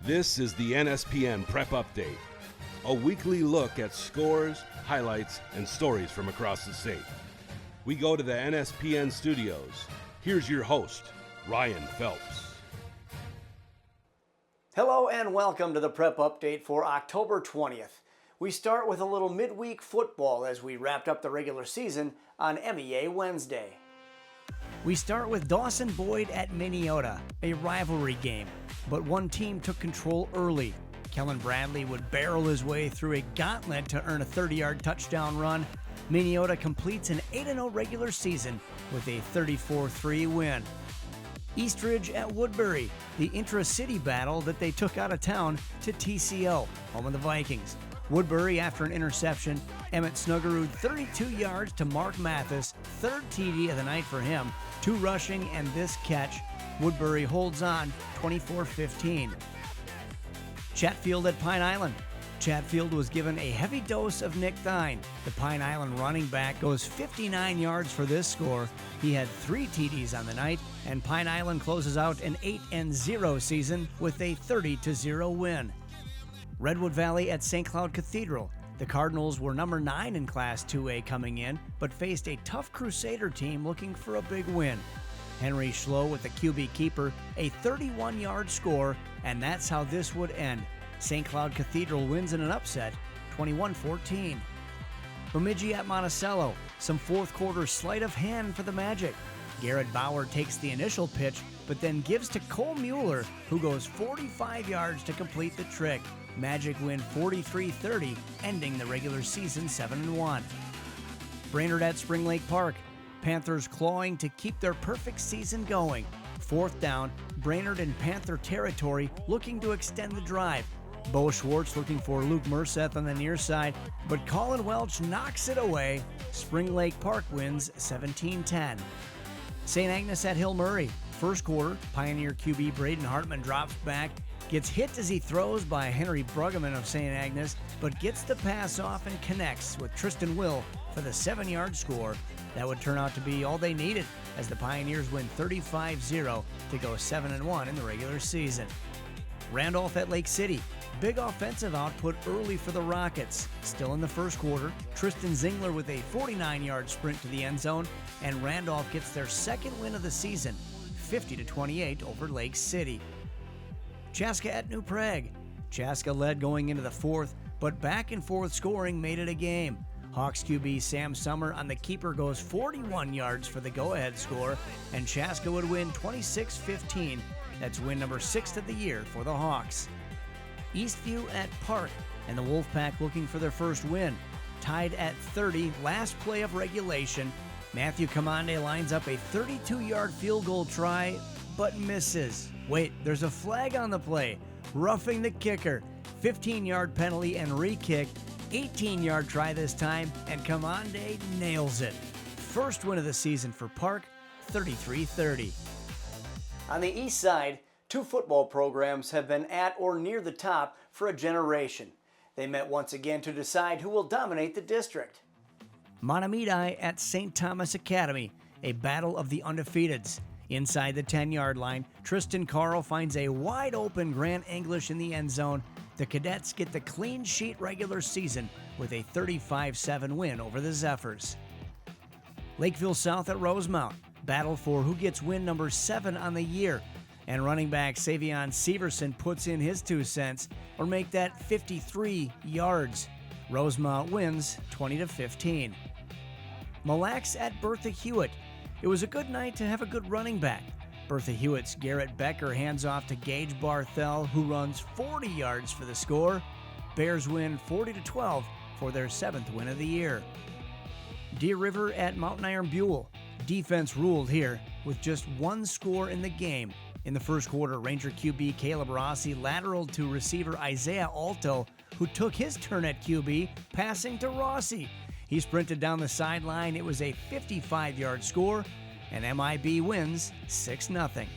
This is the NSPN Prep Update, a weekly look at scores, highlights, and stories from across the state. We go to the NSPN studios. Here's your host, Ryan Phelps. Hello and welcome to the Prep Update for October 20th. We start with a little midweek football as we wrapped up the regular season on MEA Wednesday. We start with Dawson-Boyd at Minneota, a rivalry game, but one team took control early. Kellen Bradley would barrel his way through a gauntlet to earn a 30-yard touchdown run. Minneota completes an 8-0 regular season with a 34-3 win. Eastridge at Woodbury, the intra-city battle that they took out of town to TCO, home of the Vikings. Woodbury, after an interception, Emmett Snuggerud 32 yards to Mark Mathis, third TD of the night for him, 2 rushing and this catch. Woodbury holds on 24-15. Chatfield at Pine Island. Chatfield was given a heavy dose of Nick Thine. The Pine Island running back goes 59 yards for this score. He had 3 TDs on the night, and Pine Island closes out an 8-0 season with a 30-0 win. Redwood Valley at St. Cloud Cathedral. The Cardinals were number 9 in Class 2A coming in, but faced a tough Crusader team looking for a big win. Henry Schlow with the QB keeper, a 31-yard score, and that's how this would end. St. Cloud Cathedral wins in an upset, 21-14. Bemidji at Monticello, some fourth quarter sleight of hand for the Magic. Garrett Bauer takes the initial pitch, but then gives to Cole Mueller, who goes 45 yards to complete the trick. Magic win 43-30, ending the regular season 7-1. Brainerd at Spring Lake Park. Panthers clawing to keep their perfect season going. Fourth down, Brainerd in Panther territory looking to extend the drive. Bo Schwartz looking for Luke Merseth on the near side, but Colin Welch knocks it away. Spring Lake Park wins 17-10. St. Agnes at Hill Murray. First quarter, Pioneer QB Braden Hartman drops back, gets hit as he throws by Henry Bruggeman of St. Agnes, but gets the pass off and connects with Tristan Will for the 7-yard score. That would turn out to be all they needed as the Pioneers win 35-0 to go 7-1 in the regular season. Randolph at Lake City. Big offensive output early for the Rockets. Still in the first quarter, Tristan Zingler with a 49-yard sprint to the end zone, and Randolph gets their second win of the season, 50-28 over Lake City. Chaska at New Prague. Chaska led going into the fourth, but back and forth scoring made it a game. Hawks QB Sam Summer on the keeper goes 41 yards for the go-ahead score, and Chaska would win 26-15. That's win number 6th of the year for the Hawks. Eastview at Park, and the Wolfpack looking for their first win. Tied at 30, last play of regulation. Matthew Commande lines up a 32-yard field goal try, but misses. Wait, there's a flag on the play. Roughing the kicker. 15-yard penalty and re-kick. 18-yard try this time, and Commande nails it. First win of the season for Park, 33-30. On the east side, 2 football programs have been at or near the top for a generation. They met once again to decide who will dominate the district. Mahtomedi at St. Thomas Academy, a battle of the undefeateds. Inside the 10-yard line, Tristan Carl finds a wide-open Grant English in the end zone. The Cadets get the clean sheet regular season with a 35-7 win over the Zephyrs. Lakeville South at Rosemount, battle for who gets win number 7 on the year. And running back Savion Severson puts in his 2 cents, or make that 53 yards. Rosemount wins 20-15. Mille Lacs at Bertha Hewitt. It was a good night to have a good running back. Bertha Hewitt's Garrett Becker hands off to Gage Barthel, who runs 40 yards for the score. Bears win 40-12 for their 7th win of the year. Deer River at Mountain Iron Buell. Defense ruled here with just 1 score in the game. In the first quarter, Ranger QB Caleb Rossi lateraled to receiver Isaiah Alto, who took his turn at QB, passing to Rossi. He sprinted down the sideline. It was a 55-yard score, and MIB wins 6-0.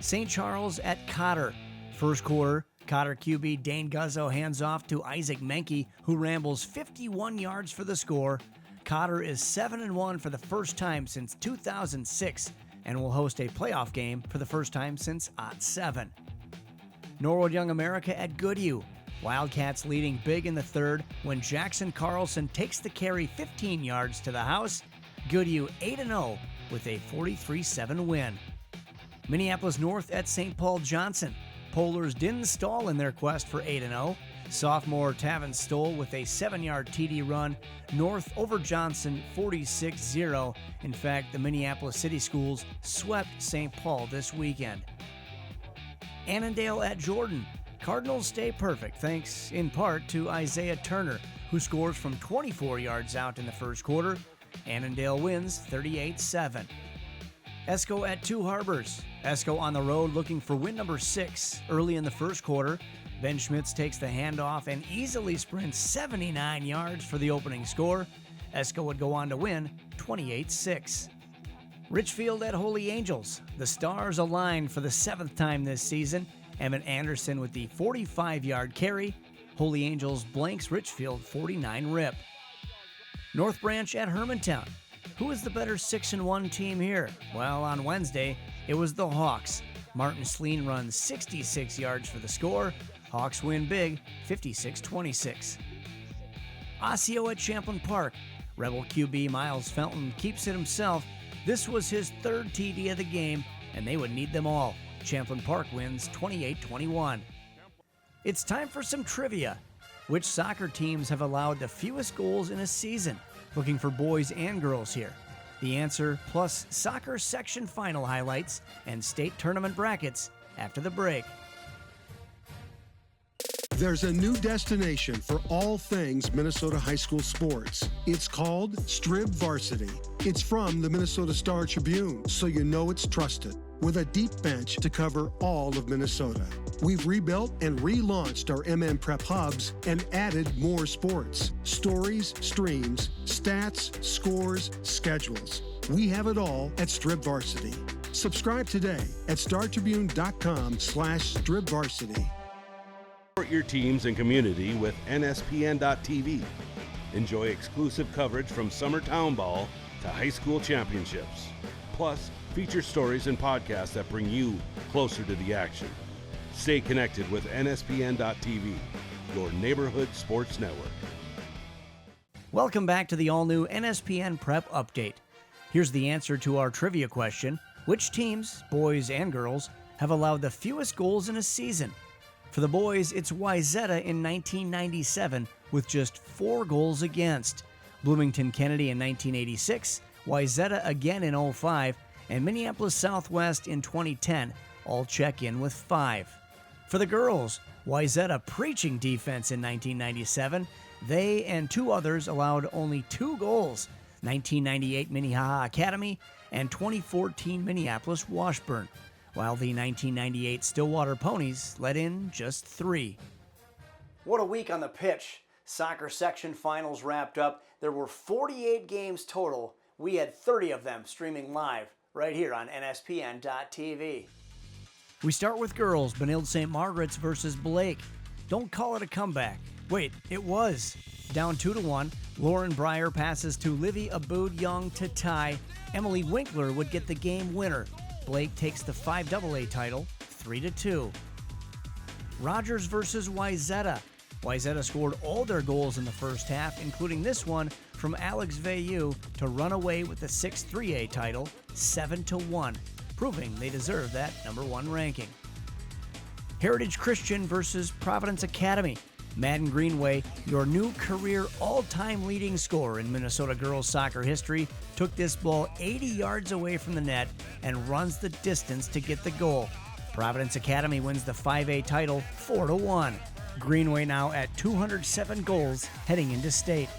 St. Charles at Cotter. First quarter, Cotter QB Dane Guzzo hands off to Isaac Menke, who rambles 51 yards for the score. Cotter is 7-1 for the first time since 2006 and will host a playoff game for the first time since '07. Norwood Young America at Goodhue. Wildcats leading big in the third when Jackson Carlson takes the carry 15 yards to the house. Goodhue 8-0 with a 43-7 win. Minneapolis North at St. Paul Johnson. Polars didn't stall in their quest for 8-0. Sophomore Tavin Stoll with a 7-yard TD run. North over Johnson 46-0. In fact, the Minneapolis City Schools swept St. Paul this weekend. Annandale at Jordan. Cardinals stay perfect thanks in part to Isaiah Turner, who scores from 24 yards out in the first quarter. Annandale wins 38-7. Esco at Two Harbors. Esco on the road looking for win number 6 early in the first quarter. Ben Schmitz takes the handoff and easily sprints 79 yards for the opening score. Esco would go on to win 28-6. Richfield at Holy Angels. The stars aligned for the 7th time this season. Emmett Anderson with the 45-yard carry. Holy Angels blanks Richfield 49-rip. North Branch at Hermantown. Who is the better 6-1 team here? Well, on Wednesday, it was the Hawks. Martin Sleen runs 66 yards for the score. Hawks win big, 56-26. Osseo at Champlin Park. Rebel QB Miles Felton keeps it himself. This was his 3rd TD of the game, and they would need them all. Champlin Park wins 28-21. It's time for some trivia. Which soccer teams have allowed the fewest goals in a season? Looking for boys and girls here. The answer, plus soccer section final highlights and state tournament brackets after the break. There's a new destination for all things Minnesota high school sports. It's called Strib Varsity. It's from the Minnesota Star Tribune, so you know it's trusted. With a deep bench to cover all of Minnesota. We've rebuilt and relaunched our MN Prep hubs and added more sports. Stories, streams, stats, scores, schedules. We have it all at Strib Varsity. Subscribe today at startribune.com/stribvarsity. Support your teams and community with NSPN.TV. Enjoy exclusive coverage from summer town ball to high school championships. Plus, feature stories and podcasts that bring you closer to the action. Stay connected with NSPN.TV, your neighborhood sports network. Welcome back to the all-new NSPN Prep Update. Here's the answer to our trivia question. Which teams, boys and girls, have allowed the fewest goals in a season? For the boys, it's Wayzata in 1997 with just 4 goals against. Bloomington Kennedy in 1986, Wayzata again in 05, and Minneapolis Southwest in 2010 all check in with 5. For the girls, Wayzata preaching defense in 1997. They and 2 others allowed only 2 goals, 1998 Minnehaha Academy and 2014 Minneapolis Washburn, while the 1998 Stillwater Ponies let in just 3. What a week on the pitch. Soccer section finals wrapped up. There were 48 games total. We had 30 of them streaming live right here on NSPN.TV. We start with girls, Benilde St. Margaret's versus Blake. Don't call it a comeback. Wait, it was. Down 2-1, Lauren Breyer passes to Livy Aboud Young to tie. Emily Winkler would get the game winner. Blake takes the 5AA title, 3-2. Rogers versus Wayzata. Wayzata scored all their goals in the first half, including this one from Alex Veilleux to run away with the 6-3A title, 7-1, proving they deserve that number 1 ranking. Heritage Christian versus Providence Academy. Madden Greenway, your new career all-time leading scorer in Minnesota girls soccer history, took this ball 80 yards away from the net and runs the distance to get the goal. Providence Academy wins the 5A title 4-1. Greenway now at 207 goals heading into state.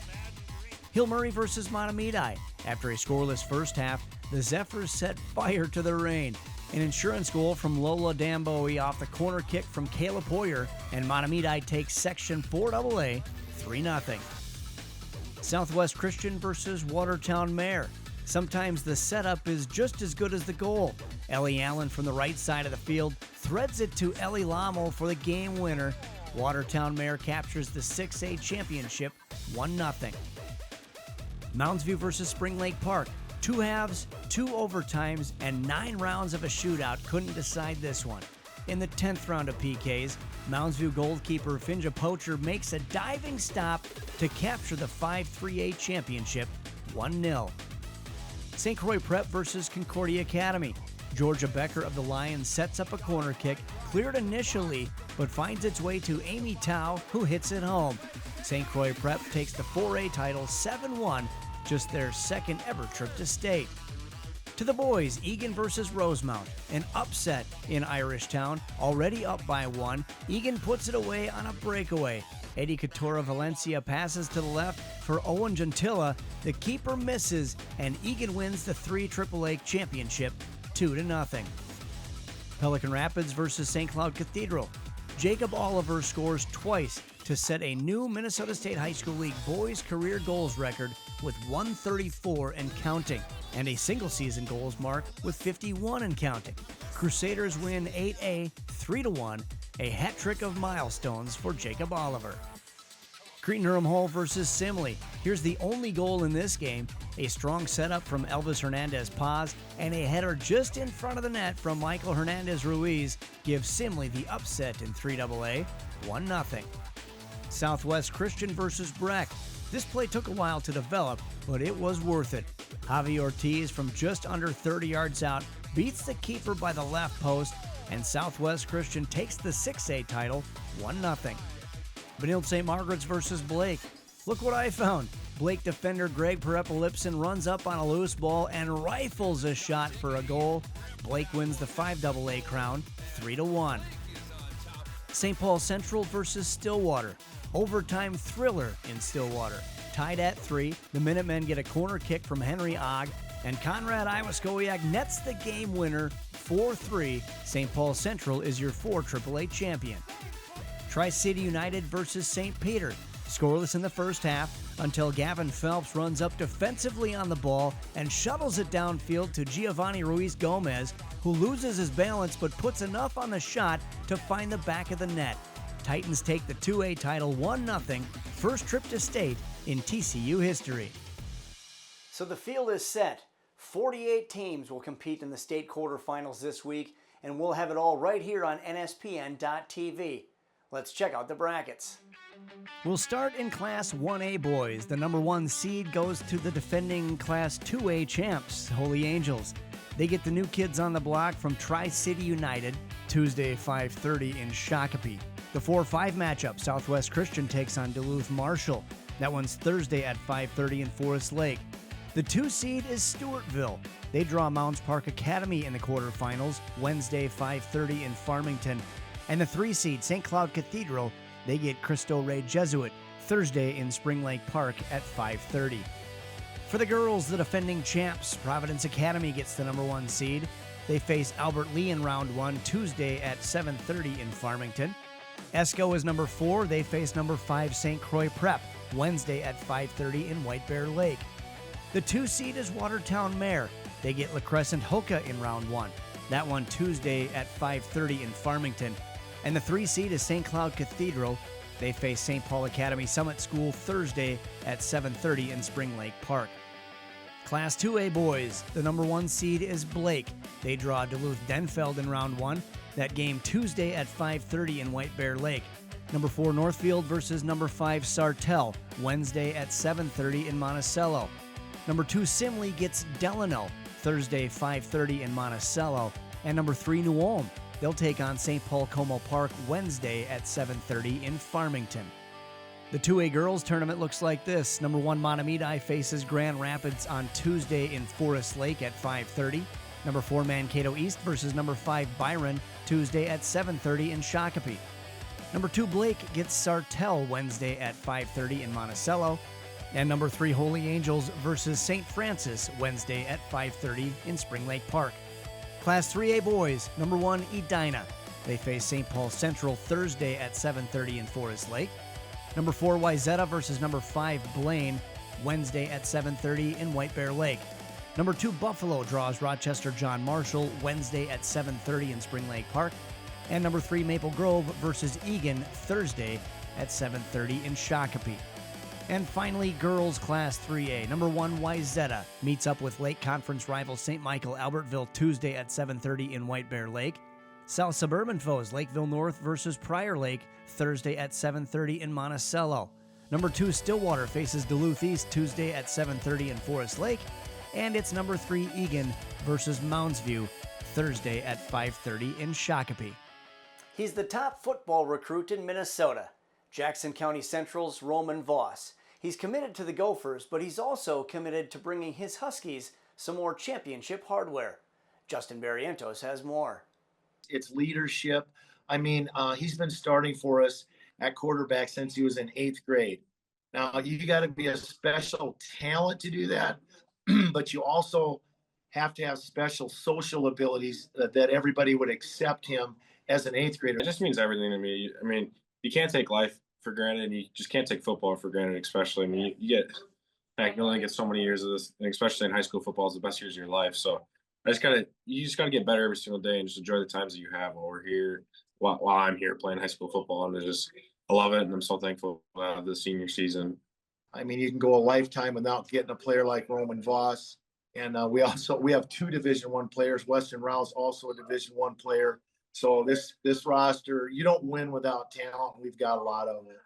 Hill Murray versus Mahtomedi. After a scoreless first half, the Zephyrs set fire to the rain. An insurance goal from Lola Damboe off the corner kick from Caleb Hoyer, and Mahtomedi takes Section 4AA 3-0. Southwest Christian versus Watertown Mare. Sometimes the setup is just as good as the goal. Ellie Allen from the right side of the field threads it to Ellie Lamo for the game winner. Watertown Mare captures the 6A championship 1-0. Mounds View versus Spring Lake Park. 2 halves, 2 overtimes, and 9 rounds of a shootout couldn't decide this one. In the 10th round of PKs, Moundsview goalkeeper Finja Poacher makes a diving stop to capture the 5-3A championship 1-0. St. Croix Prep versus Concordia Academy. Georgia Becker of the Lions sets up a corner kick, cleared initially, but finds its way to Amy Tao, who hits it home. St. Croix Prep takes the 4A title 7-1, just their second ever trip to state. To the boys, Egan versus Rosemount, an upset in Irishtown, already up by 1. Egan puts it away on a breakaway. Eddie Couture Valencia passes to the left for Owen Gentilla. The keeper misses, and Egan wins the 3 AAA championship 2-0. Pelican Rapids versus St. Cloud Cathedral. Jacob Oliver scores twice to set a new Minnesota State High School League boys career goals record with 134 and counting, and a single-season goals mark with 51 and counting. Crusaders win 8A 3-1, a hat trick of milestones for Jacob Oliver. Cretin-Durham Hall versus Simley. Here's the only goal in this game. A strong setup from Elvis Hernandez-Paz and a header just in front of the net from Michael Hernandez-Ruiz gives Simley the upset in 3AA, 1-0. Southwest Christian versus Breck. This play took a while to develop, but it was worth it. Javi Ortiz from just under 30 yards out beats the keeper by the left post, and Southwest Christian takes the 6A title 1-0. Benilde St. Margaret's versus Blake. Look what I found. Blake defender Greg Pereppa-Lipson runs up on a loose ball and rifles a shot for a goal. Blake wins the 5AA crown 3-1. St. Paul Central versus Stillwater. Overtime thriller in Stillwater. Tied at 3, the Minutemen get a corner kick from Henry Ogg, and Conrad Iwaskowiak nets the game winner 4-3. St. Paul Central is your 4 AAA champion. Tri-City United versus St. Peter. Scoreless in the first half until Gavin Phelps runs up defensively on the ball and shuttles it downfield to Giovanni Ruiz Gomez, who loses his balance but puts enough on the shot to find the back of the net. Titans take the 2A title 1-0, first trip to state in TCU history. So the field is set. 48 teams will compete in the state quarterfinals this week, and we'll have it all right here on NSPN.TV. Let's check out the brackets. We'll start in Class 1A boys. The number 1 seed goes to the defending Class 2A champs, Holy Angels. They get the new kids on the block from Tri-City United, Tuesday 5:30 in Shakopee. The 4-5 matchup, Southwest Christian takes on Duluth Marshall. That one's Thursday at 5:30 in Forest Lake. The 2 seed is Stewartville. They draw Mounds Park Academy in the quarterfinals, Wednesday 5:30 in Farmington. And the 3 seed, St. Cloud Cathedral, they get Cristo Rey Jesuit, Thursday in Spring Lake Park at 5:30. For the girls, the defending champs, Providence Academy gets the number 1 seed. They face Albert Lee in round 1, Tuesday at 7:30 in Farmington. ESCO is number 4. They face number 5 St. Croix Prep, Wednesday at 5:30 in White Bear Lake. The 2 seed is Watertown Mare. They get La Crescent Hoka in round 1. That one Tuesday at 5:30 in Farmington. And the 3 seed is St. Cloud Cathedral. They face St. Paul Academy Summit School Thursday at 7:30 in Spring Lake Park. Class 2A boys, the number 1 seed is Blake. They draw Duluth Denfeld in round 1. That game Tuesday at 5:30 in White Bear Lake. Number 4 Northfield versus number 5 Sartell, Wednesday at 7:30 in Monticello. Number 2 Simley gets Delano, Thursday 5:30 in Monticello. And number 3 New Ulm, they'll take on St. Paul Como Park Wednesday at 7:30 in Farmington. The 2A girls tournament looks like this. Number 1 Montemedi faces Grand Rapids on Tuesday in Forest Lake at 5:30. Number 4 Mankato East versus number 5 Byron, Tuesday at 7:30 in Shakopee. Number 2 Blake gets Sartell Wednesday at 5:30 in Monticello. And number 3 Holy Angels versus St. Francis Wednesday at 5:30 in Spring Lake Park. Class 3A boys, number 1 Edina. They face St. Paul Central Thursday at 7:30 in Forest Lake. Number 4 Wayzata versus number 5 Blaine, Wednesday at 7:30 in White Bear Lake. Number 2 Buffalo draws Rochester John Marshall Wednesday at 7:30 in Spring Lake Park. And number 3 Maple Grove versus Egan Thursday at 7:30 in Shakopee. And finally, girls Class 3A. Number 1 Wayzata meets up with Lake Conference rival St. Michael Albertville Tuesday at 7:30 in White Bear Lake. South Suburban foes, Lakeville North versus Prior Lake, Thursday at 7:30 in Monticello. Number 2 Stillwater faces Duluth East Tuesday at 7:30 in Forest Lake. And it's number 3 Egan versus Moundsview, Thursday at 5:30 in Shakopee. He's the top football recruit in Minnesota, Jackson County Central's Roman Voss. He's committed to the Gophers, but he's also committed to bringing his Huskies some more championship hardware. Justin Barrientos has more. It's leadership. I mean, he's been starting for us at quarterback since he was in 8th grade. Now, you got to be a special talent to do that, but you also have to have special social abilities that everybody would accept him as an 8th grader. It just means everything to me. I mean, you can't take life for granted, and you just can't take football for granted, especially. I mean, you only get so many years of this, and especially in high school, football is the best years of your life. So you just gotta get better every single day and just enjoy the times that you have while we're here, while I'm here playing high school football. And I love it, and I'm so thankful for the senior season. I mean, you can go a lifetime without getting a player like Roman Voss. And we have 2 Division I players. Weston Rouse, also a Division I player. So this roster, you don't win without talent. We've got a lot of it.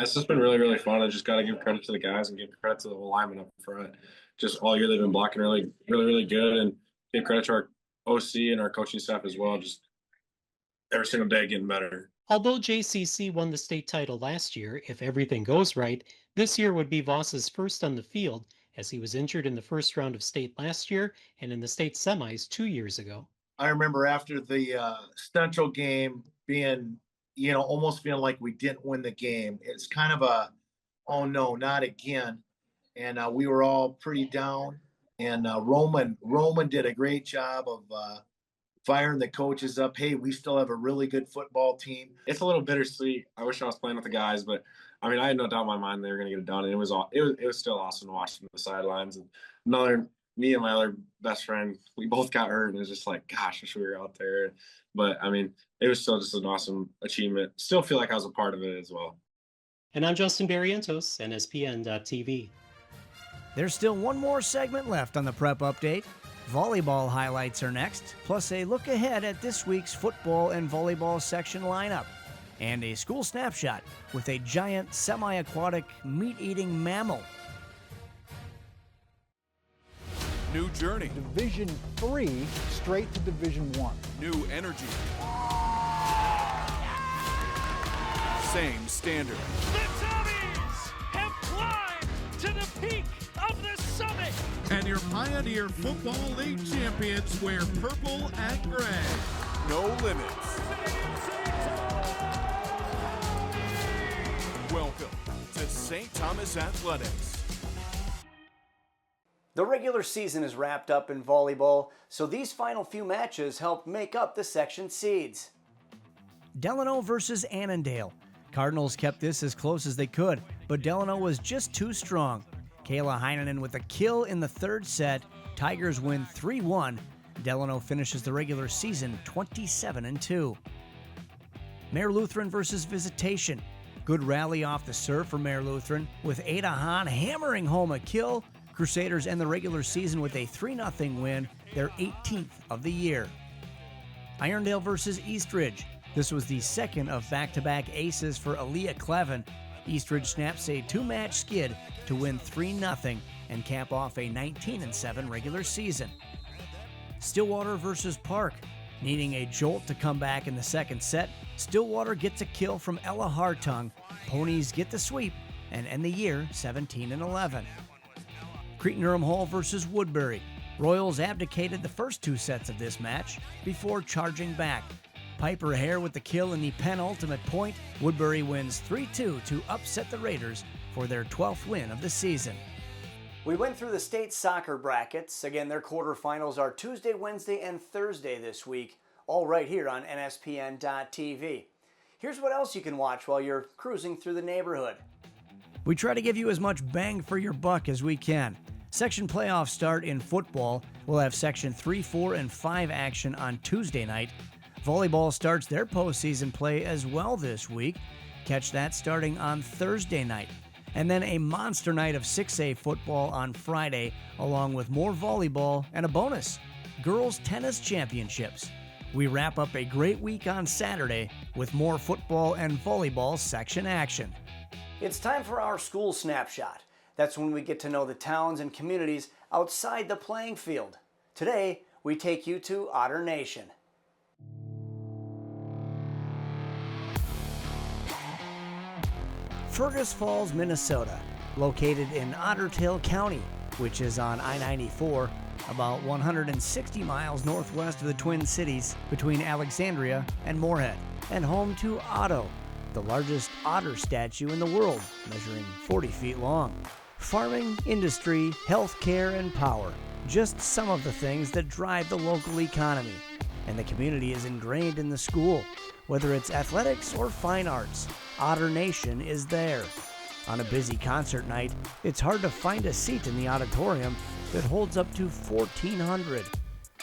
It's just been really, really fun. I just got to give credit to the guys and give credit to the whole linemen up front. Just all year they've been blocking really, really, really good, and give credit to our OC and our coaching staff as well. Just every single day getting better. Although JCC won the state title last year, if everything goes right, this year would be Voss's first on the field, as he was injured in the first round of state last year and in the state semis 2 years ago. I remember after the Central game being, almost feeling like we didn't win the game. It's kind of oh no, not again. And we were all pretty down. And Roman did a great job of firing the coaches up. Hey, we still have a really good football team. It's a little bittersweet. I wish I was playing with the guys, but I mean, I had no doubt in my mind they were going to get it done. And it was still awesome to watch them on the sidelines. And me and my other best friend, we both got hurt, and it was just like, gosh, I wish we were out there. But I mean, it was still just an awesome achievement. Still feel like I was a part of it as well. And I'm Justin Barrientos, NSPN.TV. There's still one more segment left on the Prep Update. Volleyball highlights are next, plus a look ahead at this week's football and volleyball section lineup, and a school snapshot with a giant semi-aquatic meat-eating mammal. New journey. Division III straight to Division I. New energy. Same standard. The Tommies have climbed to the peak of the summit. And your Pioneer Football League champions wear purple and gray. No limits. Welcome to St. Thomas Athletics. The regular season is wrapped up in volleyball, so these final few matches helped make up the section seeds. Delano versus Annandale. Cardinals kept this as close as they could, but Delano was just too strong. Kayla Heinonen with a kill in the third set. Tigers win 3-1. Delano finishes the regular season 27-2. Mare Lutheran versus Visitation. Good rally off the serve for Mare Lutheran, with Ada Hahn hammering home a kill. Crusaders end the regular season with a 3-0 win, their 18th of the year. Irondale versus Eastridge. This was the second of back-to-back aces for Aaliyah Clevin. Eastridge snaps a 2-match skid to win 3-0 and cap off a 19-7 regular season. Stillwater versus Park. Needing a jolt to come back in the second set, Stillwater gets a kill from Ella Hartung. Ponies get the sweep and end the year 17-11. Cretin-Durham Hall versus Woodbury. Royals abdicated the first 2 sets of this match before charging back. Piper Hare with the kill in the penultimate point. Woodbury wins 3-2 to upset the Raiders for their 12th win of the season. We went through the state soccer brackets. Again, their quarterfinals are Tuesday, Wednesday, and Thursday this week, all right here on NSPN.TV. Here's what else you can watch while you're cruising through the neighborhood. We try to give you as much bang for your buck as we can. Section playoffs start in football. We'll have Section 3, 4, and 5 action on Tuesday night. Volleyball starts their postseason play as well this week. Catch that starting on Thursday night. And then a monster night of 6A football on Friday, along with more volleyball and a bonus, Girls Tennis Championships. We wrap up a great week on Saturday with more football and volleyball section action. It's time for our school snapshot. That's when we get to know the towns and communities outside the playing field. Today, we take you to Otter Nation. Fergus Falls, Minnesota, located in Otter Tail County, which is on I-94, about 160 miles northwest of the Twin Cities between Alexandria and Moorhead, and home to Otto, the largest otter statue in the world, measuring 40 feet long. Farming, industry, healthcare, and power, just some of the things that drive the local economy. And the community is ingrained in the school. Whether it's athletics or fine arts, Otter Nation is there. On a busy concert night, it's hard to find a seat in the auditorium that holds up to 1,400.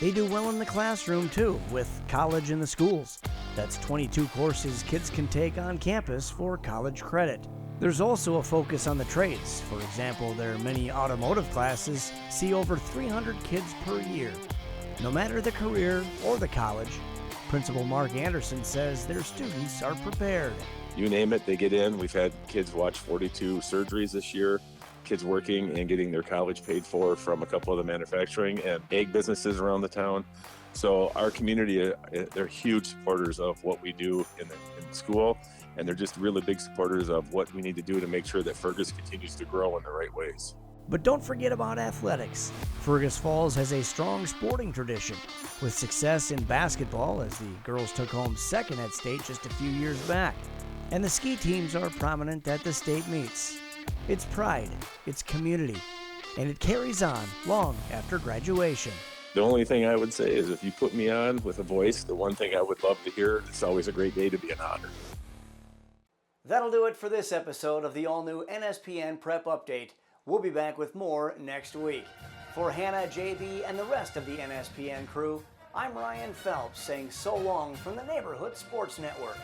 They do well in the classroom too, with college in the schools. That's 22 courses kids can take on campus for college credit. There's also a focus on the trades. For example, their many automotive classes see over 300 kids per year. No matter the career or the college, Principal Mark Anderson says their students are prepared. You name it, they get in. We've had kids watch 42 surgeries this year, kids working and getting their college paid for from a couple of the manufacturing and egg businesses around the town. So our community, they're huge supporters of what we do in the school, and they're just really big supporters of what we need to do to make sure that Fergus continues to grow in the right ways. But don't forget about athletics. Fergus Falls has a strong sporting tradition, with success in basketball as the girls took home second at state just a few years back. And the ski teams are prominent at the state meets. It's pride, it's community, and it carries on long after graduation. The only thing I would say is if you put me on with a voice, the one thing I would love to hear, it's always a great day to be an Otter. That'll do it for this episode of the all-new NSPN Prep Update. We'll be back with more next week. For Hannah, JB, and the rest of the NSPN crew, I'm Ryan Phelps saying so long from the Neighborhood Sports Network.